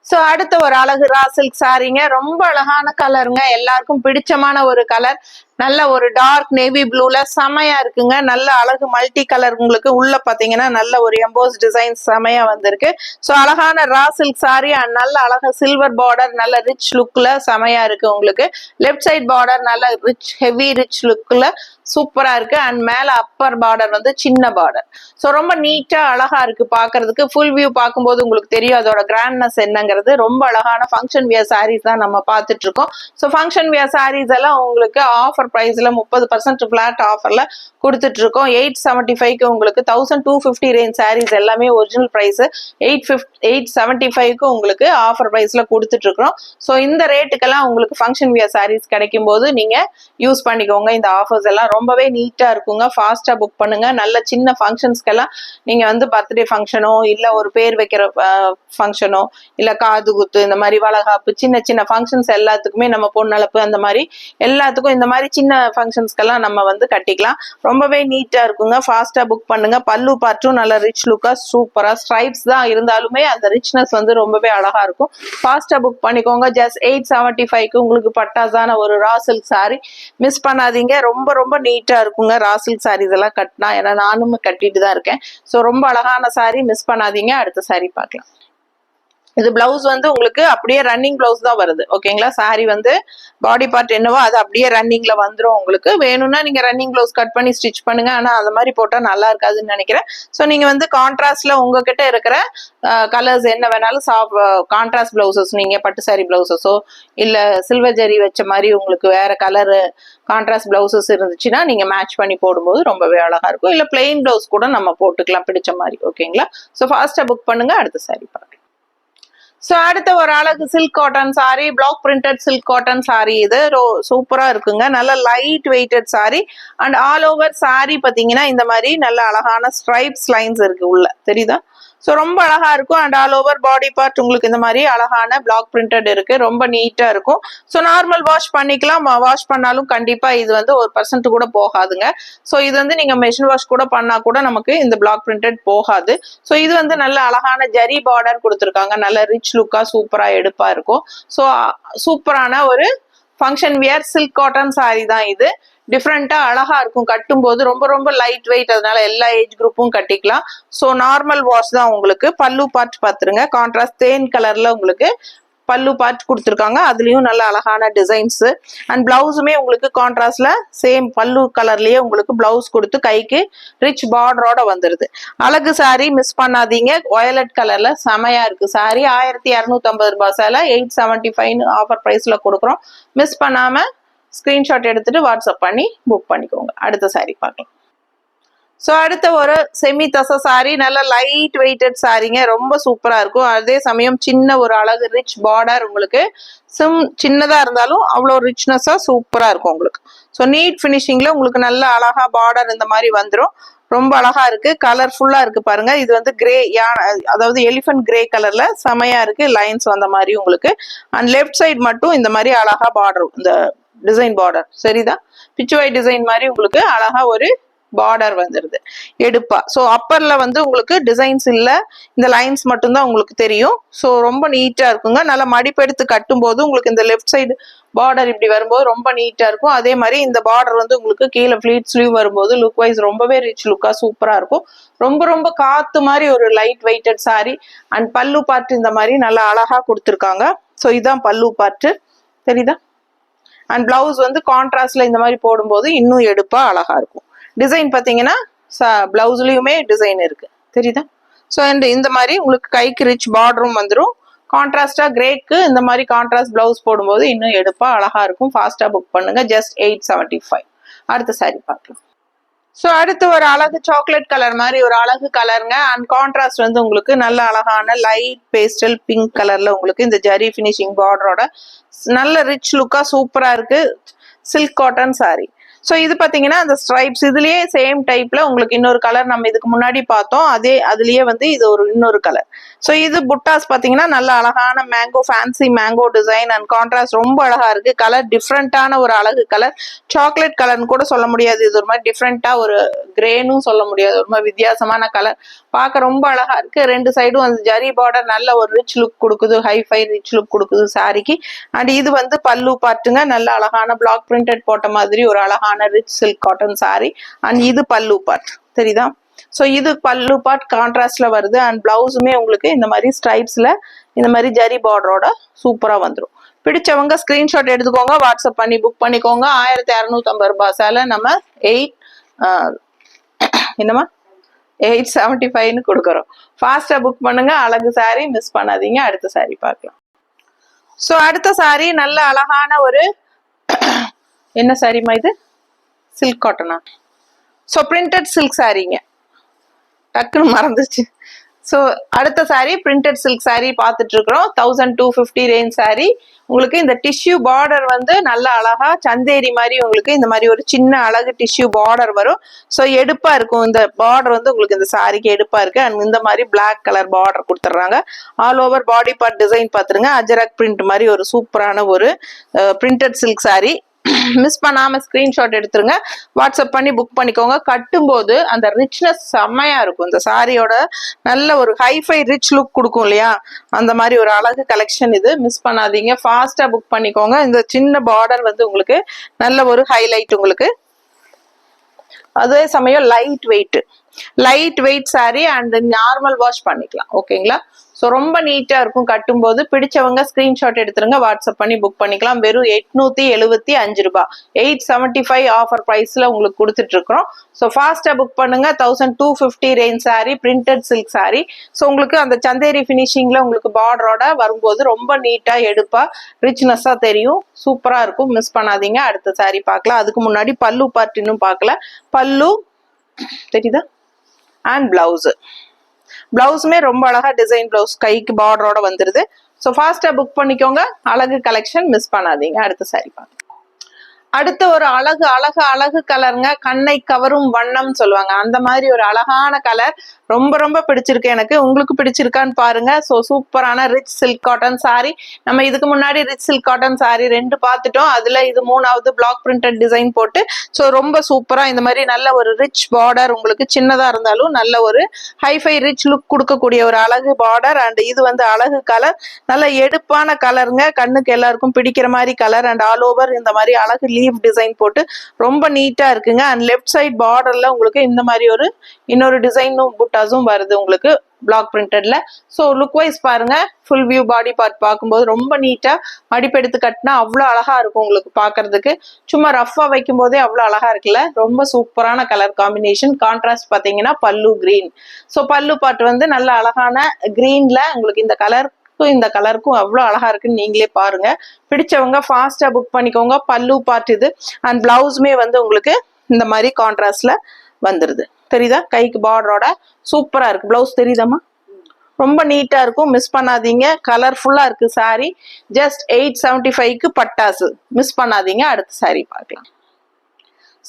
ஸோ அடுத்த ஒரு அழகு ரா சில்க் சாரீங்க. ரொம்ப அழகான கலருங்க. எல்லாருக்கும் பிடிச்சமான ஒரு கலர். நல்ல ஒரு டார்க் நேவி ப்ளூல செமையா இருக்குங்க. நல்ல அழகு மல்டி கலர். உங்களுக்கு உள்ள பாத்தீங்கன்னா நல்ல ஒரு எம்போஸ் டிசைன் செமையா வந்திருக்கு. ஸோ அழகான ரா சில்க் சாரி அண்ட் நல்ல அழகு சில்வர் பார்டர் நல்ல ரிச் லுக்ல செமையா இருக்கு. உங்களுக்கு லெஃப்ட் சைட் பார்டர் நல்ல ரிச் ஹெவி ரிச் லுக்ல சூப்பரா இருக்கு. அண்ட் மேல அப்பர் பார்டர் வந்து சின்ன பார்டர். ஸோ ரொம்ப நீட்டா அழகா இருக்கு பாக்குறதுக்கு. ஃபுல் வியூ பார்க்கும்போது உங்களுக்கு தெரியும் அதோட கிராண்ட்னஸ் என்னங்கிறது. ரொம்ப அழகான ஃபங்க்ஷன் வியர் சாரீஸ் தான் நம்ம பார்த்துட்டு இருக்கோம். ஸோ ஃபங்க்ஷன் வியர் சாரீஸ் எல்லாம் உங்களுக்கு ஆஃபர் பிரைஸ்ல 30% பிளாட் ஆஃபர்ல கொடுத்துட்டு இருக்கோம். 875க்கு உங்களுக்கு 1250 ரேஞ்ச் சாரீஸ் எல்லாமே ஒரிஜினல் பிரைஸ். 875க்கு உங்களுக்கு ஆஃபர் பிரைஸ்ல கொடுத்துட்டு இருக்கோம். ஸோ இந்த ரேட்டுக்கெல்லாம் உங்களுக்கு ஃபங்க்ஷன் வியர் சாரீஸ் கிடைக்கும் போது நீங்க யூஸ் பண்ணிக்கோங்க. இந்த ஆஃபர்ஸ் எல்லாம் ரொம்பவே நீட்டா இருக்குங்க. ஃபாஸ்டா புக் பண்ணுங்க. நல்ல சின்ன ஃபங்க்ஷன்ஸ்க்கெல்லாம் நீங்க வந்து பர்த்டே ஃபங்க்ஷனோ இல்ல ஒரு பேர் வைக்கிற ஃபங்க்ஷனோ இல்ல காது குத்து, இந்த மாதிரி வளகாப்பு, சின்ன சின்ன ஃபங்க்ஷன்ஸ் எல்லாத்துக்குமே நம்ம பொண்ணளப்பு அந்த மாதிரி எல்லாத்துக்கும் இந்த மாதிரி சின்ன ஃபங்க்ஷன்ஸ்க்கெல்லாம் நம்ம வந்து கட்டிக்கலாம். ரொம்பவே நீட்டா இருக்குங்க. ஃபாஸ்டா புக் பண்ணுங்க. பல்லு பார்ட்டும் நல்ல ரிச் லுக்கா சூப்பரா ஸ்ட்ரைப்ஸ் தான் இருந்தாலுமே அந்த ரிச்னஸ் வந்து ரொம்பவே அழகா இருக்கும். ஃபாஸ்டா புக் பண்ணிக்கோங்க. ஜஸ்ட் 875க்கு உங்களுக்கு பட்டாசான ஒரு ரா சில்க் சாரி மிஸ் பண்ணாதீங்க. ரொம்ப ரொம்ப நீட்டா இருக்குங்க ரா சில்க் சாரீஸ் எல்லாம் கட்டினா. ஏன்னா நானும் கட்டிட்டு தான் இருக்கேன். ஸோ ரொம்ப அழகான சாரி, மிஸ் பண்ணாதீங்க. அடுத்த சாரி பார்க்கலாம். இது பிளவுஸ் வந்து உங்களுக்கு அப்படியே ரன்னிங் பிளவுஸ் தான் வருது. ஓகேங்களா? சாரி வந்து பாடி பார்ட் என்னவோ அது அப்படியே ரன்னிங்ல வந்துடும். உங்களுக்கு வேணும்னா நீங்க ரன்னிங் பிளவுஸ் கட் பண்ணி ஸ்டிச் பண்ணுங்க. ஆனா அந்த மாதிரி போட்டா நல்லா இருக்காதுன்னு நினைக்கிறேன். ஸோ நீங்க வந்து கான்ட்ராஸ்ட்ல உங்ககிட்ட இருக்கிற கலர்ஸ் என்ன வேணாலும் கான்ட்ராஸ்ட் பிளவுசஸ், நீங்க பட்டு சாரி பிளவுசஸோ இல்ல சில்வர் ஜெரி வச்ச மாதிரி உங்களுக்கு வேற கலர் கான்ட்ராஸ்ட் பிளவுசஸ் இருந்துச்சுன்னா நீங்க மேட்ச் பண்ணி போடும்போது ரொம்பவே அழகா இருக்கும். இல்ல பிளெயின் பிளவுஸ் கூட நம்ம போட்டுக்கலாம் பிடிச்ச மாதிரி. ஓகேங்களா? ஸோ ஃபாஸ்டா புக் பண்ணுங்க. அடுத்த சாரி பார்க்கலாம். ஸோ அடுத்த ஒரு அழகு silk cotton sari, black printed silk cotton sari. இது சூப்பரா இருக்குங்க. நல்ல light weighted sari and all over sari பாத்தீங்கன்னா இந்த மாதிரி நல்ல அழகான ஸ்ட்ரைப்ஸ் லைன்ஸ் இருக்கு உள்ள, தெரியுதா? ஸோ ரொம்ப அழகா இருக்கும். And all over body part உங்களுக்கு இந்த மாதிரி அழகான பிளாக் பிரிண்டட் இருக்கு. ரொம்ப நீட்டா இருக்கும். ஸோ நார்மல் வாஷ் பண்ணிக்கலாம். வாஷ் பண்ணாலும் கண்டிப்பா இது வந்து 1% கூட போகாதுங்க. ஸோ இது வந்து நீங்க மெஷின் வாஷ் கூட பண்ணா கூட நமக்கு இந்த பிளாக் பிரிண்டட் போகாது. ஸோ இது வந்து நல்ல அழகான ஜரி பார்டர் கொடுத்துருக்காங்க. நல்ல ரிச் லுக்கா சூப்பரா எடுப்பா இருக்கும். ஸோ சூப்பரான ஒரு function wear silk cotton sorry தான் இது. டிஃப்ரெண்டா அழகா இருக்கும். கட்டும் போது ரொம்ப ரொம்ப லைட் வெயிட், அதனால எல்லா ஏஜ் குரூப்பும் கட்டிக்கலாம். ஸோ நார்மல் வாஷ் தான் உங்களுக்கு. பல்லு பார்ட் பாத்துருங்க. கான்ட்ராஸ்ட் தேன் கலர்ல உங்களுக்கு பல்லு பார்ட் கொடுத்துருக்காங்க. அதுலயும் நல்ல அழகான டிசைன்ஸ் அண்ட் பிளவுஸுமே உங்களுக்கு கான்ட்ராஸ்ட்ல சேம் பல்லு கலர்லயே உங்களுக்கு பிளவுஸ் கொடுத்து கைக்கு ரிச் பார்டரோட வந்துருது. அழகு சாரி, மிஸ் பண்ணாதீங்க. வயலட் கலர்ல செமையா இருக்கு சாரி. 1250 ரூபாய் சேலை 875 ஆஃபர் பிரைஸ்ல கொடுக்குறோம். மிஸ் பண்ணாம ஸ்கிரீன்ஷாட் எடுத்துட்டு வாட்ஸ்அப் பண்ணி புக் பண்ணிக்கோங்க. அடுத்த சாரி பார்க்கலாம். ஸோ அடுத்த ஒரு செமி தச சாரி, நல்ல லைட் வெயிட்டட் சாரிங்க. ரொம்ப சூப்பரா இருக்கும். அதே சமயம் சின்ன ஒரு அழகு ரிச் பார்டர் உங்களுக்கு. சின்னதா இருந்தாலும் அவ்வளோ ரிச்னஸா சூப்பரா இருக்கும் உங்களுக்கு. ஸோ நீட் ஃபினிஷிங்ல உங்களுக்கு நல்ல அழகா பார்டர் இந்த மாதிரி வந்துடும். ரொம்ப அழகா இருக்கு. கலர்ஃபுல்லா இருக்கு பாருங்க. இது வந்து கிரே, அதாவது எலிஃபென்ட் கிரே கலர்ல செமையா இருக்கு. லைன்ஸ் வந்த மாதிரி உங்களுக்கு. அண்ட் லெஃப்ட் சைடு மட்டும் இந்த மாதிரி அழகா பார்டர், இந்த டிசைன் பார்டர் சரிதான், பிச்சுவாய் டிசைன் மாதிரி உங்களுக்கு அழகா ஒரு பார்டர் வந்துருது எடுப்பா. ஸோ அப்பர்ல வந்து உங்களுக்கு டிசைன்ஸ் இல்ல, இந்த லைன்ஸ் மட்டும்தான் உங்களுக்கு தெரியும். ஸோ ரொம்ப நீட்டா இருக்குங்க. நல்லா மடிப்பெடுத்து கட்டும் போது உங்களுக்கு இந்த லெஃப்ட் சைடு பார்டர் இப்படி வரும்போது ரொம்ப நீட்டா இருக்கும். அதே மாதிரி இந்த பார்டர் வந்து உங்களுக்கு கீழே ஃபிளீட் ஸ்லீவ் வரும்போது லுக் வைஸ் ரொம்பவே ரிச் லுக்கா சூப்பரா இருக்கும். ரொம்ப ரொம்ப காத்து மாதிரி ஒரு லைட் வெயிட்டட் சாரி. அண்ட் பல்லு பார்ட் இந்த மாதிரி நல்லா அழகா கொடுத்துருக்காங்க. ஸோ இதுதான் பல்லு பார்ட், தெரியுதா? அண்ட் பிளவுஸ் வந்து கான்ட்ராஸ்ட்ல இந்த மாதிரி போடும்போது இன்னும் எடுப்பா அழகா இருக்கும். டிசைன் பார்த்தீங்கன்னா பிளவுஸ்லயுமே டிசைன் இருக்கு, தெரியுதா? ஸோ இந்த மாதிரி உங்களுக்கு கைக்கு ரிச் பார்டரும் வந்துடும். கான்ட்ராஸ்டா கிரேக்கு இந்த மாதிரி கான்ட்ராஸ்ட் பிளவுஸ் போடும்போது இன்னும் எடுப்பா அழகா இருக்கும். ஃபாஸ்டா புக் பண்ணுங்க. ஜஸ்ட் 875. அடுத்த சாரி பார்க்கலாம். ஸோ அடுத்து ஒரு அழகு சாக்லேட் கலர் மாதிரி ஒரு அழகு கலருங்க. அண்ட் கான்ட்ராஸ்ட் வந்து உங்களுக்கு நல்ல அழகான லைட் பேஸ்டல் பிங்க் கலர்ல உங்களுக்கு இந்த ஜரி ஃபினிஷிங் பார்டரோட நல்ல ரிச் லுக்கா சூப்பரா இருக்கு. Silk cotton sorry. ஸோ இது பார்த்தீங்கன்னா அந்த ஸ்ட்ரைப்ஸ் இதுலயே சேம் டைப்ல உங்களுக்கு இன்னொரு கலர் நம்ம இதுக்கு முன்னாடி பார்த்தோம். அதுலயே வந்து இது ஒரு இன்னொரு கலர். ஸோ இது புட்டாஸ் பார்த்தீங்கன்னா நல்ல அழகான mango, fancy mango design and contrast ரொம்ப அழகா இருக்கு. கலர் டிஃப்ரெண்டான ஒரு அழகு கலர். சாக்லேட் கலர்னு கூட சொல்ல முடியாது. இது ஒரு மாதிரி டிஃப்ரெண்டா ஒரு கிரேனும் சொல்ல முடியாது. ஒரு மாதிரி வித்தியாசமான கலர். பார்க்க ரொம்ப அழகா இருக்கு. ரெண்டு சைடும் அந்த ஜரி பார்டர் நல்ல ஒரு ரிச் லுக் கொடுக்குது. ஹைஃபை ரிச் லுக் கொடுக்குது சாரிக்கு. அண்ட் இது வந்து பல்லு பார்ட்டுங்க. நல்ல அழகான பிளாக் பிரிண்டட் போட்ட மாதிரி ஒரு அழகான rich silk cotton sorry. And இது பல்லு பார்ட், தெரியுதா? ஸோ இது பல்லு பார்ட் கான்ட்ராஸ்ட்ல வருது. அண்ட் பிளவுஸுமே உங்களுக்கு இந்த மாதிரி ஸ்ட்ரைப்ஸ்ல இந்த மாதிரி ஜரி பார்டரோட சூப்பரா வந்துடும். பிடிச்சவங்க ஸ்கிரீன்ஷாட் எடுத்துக்கோங்க. வாட்ஸ்அப் பண்ணி புக் பண்ணிக்கோங்க. 1250 ரூபாய் சேலை நம்ம 875 கொடுக்குறோம். ஃபாஸ்டா புக் பண்ணுங்க. அழகு சாரி, மிஸ் பண்ணாதீங்க. அடுத்த சாரி பார்க்கலாம். ஸோ அடுத்த சாரி நல்ல அழகான ஒரு என்ன சாரிமா இது? சில்க் காட்டனா? ஸோ பிரிண்டட் சில்க் சாரிங்க. டக்குன்னு மறந்துச்சு. ஸோ அடுத்த சாரீ பிரிண்டட் சில்க் சாரீ பார்த்துட்டு இருக்கிறோம். 1250 ரேஞ்ச் சாரீ. உங்களுக்கு இந்த டிஷ்யூ பார்டர் வந்து நல்ல அழகா சந்தேரி மாதிரி உங்களுக்கு இந்த மாதிரி ஒரு சின்ன அழகு டிஷ்யூ பார்டர் வரும். ஸோ எடுப்பா இருக்கும் இந்த பார்டர் வந்து உங்களுக்கு இந்த சாரிக்கு எடுப்பா இருக்கு. அண்ட் இந்த மாதிரி பிளாக் கலர் பார்டர் கொடுத்துட்றாங்க. All over body part design பார்த்துருங்க. அஜரக் பிரிண்ட் மாதிரி ஒரு சூப்பரான ஒரு பிரிண்டட் சில்க் சாரீ. மிஸ் பண்ணாம ஸ்கிரீன்ஷாட் எடுத்துருங்க. வாட்ஸ்அப் பண்ணி புக் பண்ணிக்கோங்க. கட்டும்போது அந்த ரிச்னஸ் செம்மையா இருக்கும். இந்த சாரியோட நல்ல ஒரு ஹைஃபை ரிச் லுக் கொடுக்கும் இல்லையா, அந்த மாதிரி ஒரு அழகு கலெக்ஷன் இது. மிஸ் பண்ணாதீங்க, ஃபாஸ்டா புக் பண்ணிக்கோங்க. இந்த சின்ன பார்டர் வந்து உங்களுக்கு நல்ல ஒரு ஹைலைட் உங்களுக்கு. அதே சமயம் light weight sorry and normal wash பண்ணிக்கலாம். ஓகேங்களா? ஸோ ரொம்ப நீட்டா இருக்கும். கட்டும்போது பிடிச்சவங்க ஸ்கிரீன்ஷாட் எடுத்துருங்க. வாட்ஸ்அப் பண்ணி புக் பண்ணிக்கலாம். வெறும் 875 ரூபாய், 875 ஆஃபர் பிரைஸ்ல உங்களுக்கு கொடுத்துட்டு இருக்கிறோம். ஸோ ஃபாஸ்டா புக் பண்ணுங்க. 1250 range sorry, printed silk sorry. So உங்களுக்கு அந்த சந்தேரி பினிஷிங்ல உங்களுக்கு பார்டரோட வரும்போது ரொம்ப நீட்டா எடுப்பா ரிச்னஸா தெரியும். சூப்பரா இருக்கும். மிஸ் பண்ணாதீங்க. அடுத்த சாரி பார்க்கலாம். அதுக்கு முன்னாடி பல்லு பார்ட் இன்னும் பார்க்கல. பல்லு தெரியுதா அண்ட் பிளவுஸுமே ரொம்ப அழகா டிசைன் பிளவுஸ் கைக்கு பார்டரோட வந்துருது. ஸோ ஃபாஸ்டா புக் பண்ணிக்கோங்க. அழகு கலெக்ஷன் மிஸ் பண்ணாதீங்க. அடுத்த சாரி பார்க்கலாம். அடுத்த ஒரு அழகு கலருங்க. கண்ணை கவரும் வண்ணம் சொல்லுவாங்க. அந்த மாதிரி ஒரு அழகான கலர் ரொம்ப பிடிச்சிருக்கு எனக்கு. உங்களுக்கு பிடிச்சிருக்கான்னு பாருங்க. ஸோ சூப்பரான ரிச் சில்க் காட்டன் சாரி. நம்ம இதுக்கு முன்னாடி ரிச் சில்க் காட்டன் சாரி 2 பார்த்துட்டோம். அதுல இது 3வது பிளாக் பிரிண்டட் டிசைன் போட்டு ஸோ ரொம்ப சூப்பரா இந்த மாதிரி நல்ல ஒரு ரிச் பார்டர் உங்களுக்கு சின்னதா இருந்தாலும் நல்ல ஒரு ஹைஃபை ரிச் லுக் கொடுக்கக்கூடிய ஒரு அழகு பார்டர். அண்ட் இது வந்து அழகு கலர், நல்ல எடுப்பான கலருங்க. கண்ணுக்கு எல்லாருக்கும் பிடிக்கிற மாதிரி கலர். அண்ட் ஆல் ஓவர் இந்த மாதிரி அழகு லீவ் டிசைன் போட்டு ரொம்ப நீட்டா இருக்குங்க. அண்ட் லெஃப்ட் சைட் பார்டர்ல உங்களுக்கு இந்த மாதிரி ஒரு இன்னொரு டிசைனும் புட்டாஸும் வருது உங்களுக்கு பிளாக் பிரிண்டட்ல. ஸோ லுக் வைஸ் பாருங்க. ஃபுல் வியூ பாடி பார்ட் பார்க்கும்போது ரொம்ப நீட்டா மடிப்பெடுத்து கட்டினா அவ்வளோ அழகா இருக்கும் உங்களுக்கு பார்க்கறதுக்கு. சும்மா ரஃபா வைக்கும் போதே அவ்வளோ அழகா இருக்குல்ல. ரொம்ப சூப்பரான கலர் காம்பினேஷன். கான்ட்ராஸ்ட் பார்த்தீங்கன்னா பல்லு கிரீன். ஸோ பல்லு பார்ட் வந்து நல்ல அழகான கிரீன்ல உங்களுக்கு இந்த கலருக்கும் அவ்வளோ அழகா இருக்குன்னு நீங்களே பாருங்க. பிடிச்சவங்க ஃபாஸ்டா புக் பண்ணிக்கோங்க. பல்லு பார்ட் இது. அண்ட் பிளவுஸுமே வந்து உங்களுக்கு இந்த மாதிரி கான்ட்ராஸ்ட்ல வந்துருது. தெரியுதா? கைக்கு பார்டரோட சூப்பரா இருக்கு. பிளவுஸ் தெரியுதாமா? ரொம்ப நீட்டா இருக்கும். மிஸ் பண்ணாதீங்க. கலர்ஃபுல்லா இருக்கு சாரி. ஜஸ்ட் 875க்கு பட்டாசு. மிஸ் பண்ணாதீங்க. அடுத்த சாரி பார்க்கலாம்.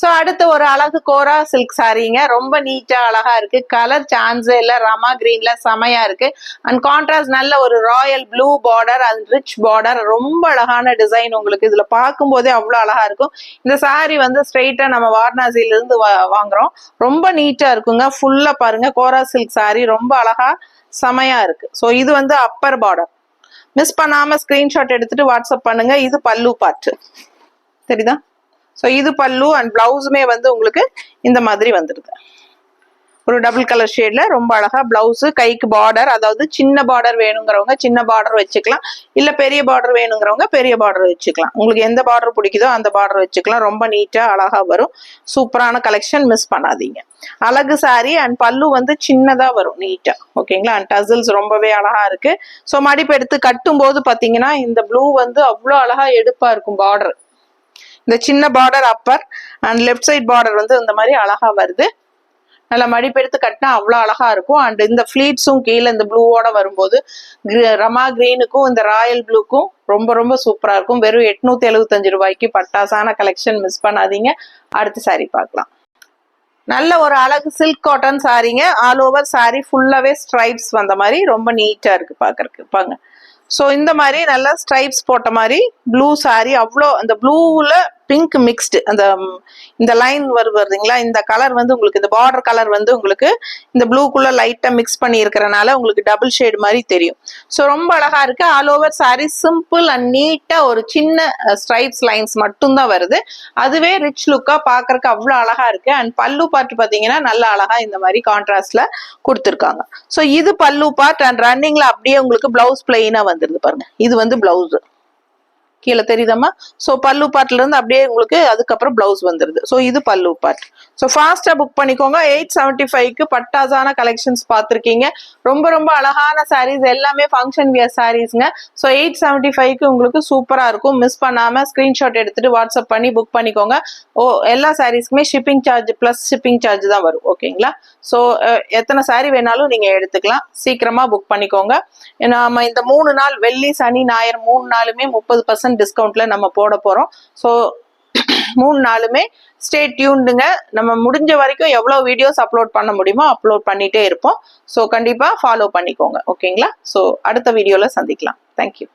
ஸோ அடுத்த ஒரு அழகு கோரா சில்க் சாரீங்க. ரொம்ப நீட்டா அழகா இருக்கு. கலர் சான்ஸே இல்லை. ரமா கிரீன்ல செமையா இருக்கு. அண்ட் கான்ட்ராஸ்ட் நல்ல ஒரு Royal blue border and rich border. ரொம்ப அழகான டிசைன் உங்களுக்கு இதுல பார்க்கும் போதே அவ்வளோ அழகா இருக்கும். இந்த சாரி வந்து ஸ்ட்ரெயிட்டா நம்ம வாரணாசியில இருந்து வாங்குறோம். ரொம்ப நீட்டா இருக்குங்க. ஃபுல்லா பாருங்க கோரா சில்க் சாரி ரொம்ப அழகா செமையா இருக்கு. ஸோ இது வந்து அப்பர் பார்டர். மிஸ் பண்ணாம ஸ்கிரீன்ஷாட் எடுத்துட்டு வாட்ஸ்அப் பண்ணுங்க. இது பல்லு பார்ட் தெரியுதா? ஸோ இது பல்லு அண்ட் பிளவுஸுமே வந்து உங்களுக்கு இந்த மாதிரி வந்துடுது. ஒரு டபுள் கலர் ஷேட்ல ரொம்ப அழகா பிளவுஸ். கைக்கு பார்டர், அதாவது சின்ன பார்டர் வேணுங்கிறவங்க சின்ன பார்டர் வச்சுக்கலாம். இல்ல பெரிய பார்டர் வேணுங்கிறவங்க பெரிய பார்டர் வச்சுக்கலாம். உங்களுக்கு எந்த பார்டர் பிடிக்குதோ அந்த பார்டர் வச்சுக்கலாம். ரொம்ப நீட்டா அழகா வரும். சூப்பரான கலெக்ஷன். மிஸ் பண்ணாதீங்க. அழகு சாரி அண்ட் பல்லு வந்து சின்னதா வரும் நீட்டா. ஓகேங்களா? அண்ட் டசல்ஸ் ரொம்பவே அழகா இருக்கு. ஸோ மடிப்பு எடுத்து கட்டும் போது பாத்தீங்கன்னா இந்த ப்ளூ வந்து அவ்வளோ அழகா எடுப்பா இருக்கும் பார்டர். இந்த சின்ன border upper and left side border வந்து இந்த மாதிரி அழகா வருது. நல்லா மடிப்பெடுத்து கட்டினா அவ்வளோ அழகா இருக்கும். அண்ட் இந்த ஃபிளீட்ஸும் கீழே இந்த ப்ளூவோட வரும்போது ரமா கிரீனுக்கும் இந்த ராயல் ப்ளூக்கும் ரொம்ப சூப்பரா இருக்கும். வெறும் 875 ரூபாய்க்கு பட்டாசான கலெக்ஷன். மிஸ் பண்ணாதீங்க. அடுத்த சாரி பார்க்கலாம். நல்ல ஒரு அழகு சில்க் காட்டன் சாரிங்க. ஆல் ஓவர் சாரி ஃபுல்லாவே ஸ்ட்ரைப்ஸ் வந்த மாதிரி ரொம்ப நீட்டா இருக்கு பாக்குறதுக்கு. பாங்க. ஸோ இந்த மாதிரி நல்லா ஸ்ட்ரைப்ஸ் போட்ட மாதிரி ப்ளூ சாரி. அவ்வளோ அந்த ப்ளூவில் பிங்க் மிக்ஸ்டு அந்த இந்த லைன் வருதுங்களா, இந்த கலர் வந்து உங்களுக்கு இந்த பார்டர் கலர் வந்து உங்களுக்கு இந்த ப்ளூக்குள்ள லைட்டாக மிக்ஸ் பண்ணி இருக்கிறனால உங்களுக்கு டபுள் ஷேட் மாதிரி தெரியும். ஸோ ரொம்ப அழகா இருக்கு. All over sorry simple and நீட்டாக ஒரு சின்ன ஸ்ட்ரைப்ஸ் லைன்ஸ் மட்டும்தான் வருது. அதுவே ரிச் லுக்காக பார்க்கறக்கு அவ்வளோ அழகா இருக்கு. அண்ட் பல்லு பார்ட் பார்த்தீங்கன்னா நல்ல அழகா இந்த மாதிரி கான்ட்ராஸ்ட்ல கொடுத்துருக்காங்க. ஸோ இது பல்லு பார்ட் அண்ட் ரன்னிங்ல அப்படியே உங்களுக்கு பிளவுஸ் பிளெயினா வந்துருது பாருங்க. இது வந்து பிளவுஸ். கீழே தெரியுதாம்மா? ஸோ பல்லு பார்ட்ல இருந்து அப்படியே உங்களுக்கு அதுக்கப்புறம் பிளவுஸ் வந்துருது. ஸோ இது பல்லு பார்ட். ஸோ ஃபாஸ்டா புக் பண்ணிக்கோங்க. 875க்கு பட்டாசான கலெக்ஷன்ஸ் பார்த்துருக்கீங்க. ரொம்ப ரொம்ப அழகான சாரீஸ், எல்லாமே ஃபங்க்ஷன் வியர் சாரீஸ்ங்க. ஸோ 875க்கு உங்களுக்கு சூப்பரா இருக்கும். மிஸ் பண்ணாம ஸ்கிரீன்ஷாட் எடுத்துட்டு வாட்ஸ்அப் பண்ணி புக் பண்ணிக்கோங்க. எல்லா சாரீஸ்க்குமே shipping charge plus shipping charge தான் வரும். ஓகேங்களா? ஸோ எத்தனை சாரீ வேணாலும் நீங்க எடுத்துக்கலாம். சீக்கிரமா புக் பண்ணிக்கோங்க. நாம இந்த 3 நாள் வெள்ளி சனி ஞாயிறு 3 நாளுமே 30% டிஸ்கவுண்ட்ல நம்ம போட போறோம். ஸோ 3 நாளுமே ஸ்டே டியூன்டுங்க. நம்ம முடிஞ்ச வரைக்கும் எவ்வளவு வீடியோஸ் அப்லோட் பண்ண முடியுமோ அப்லோட் பண்ணிட்டே இருப்போம். ஸோ கண்டிப்பா ஃபாலோ பண்ணிக்கோங்க. ஓகேங்களா? ஸோ அடுத்த வீடியோல சந்திக்கலாம். தேங்க்யூ.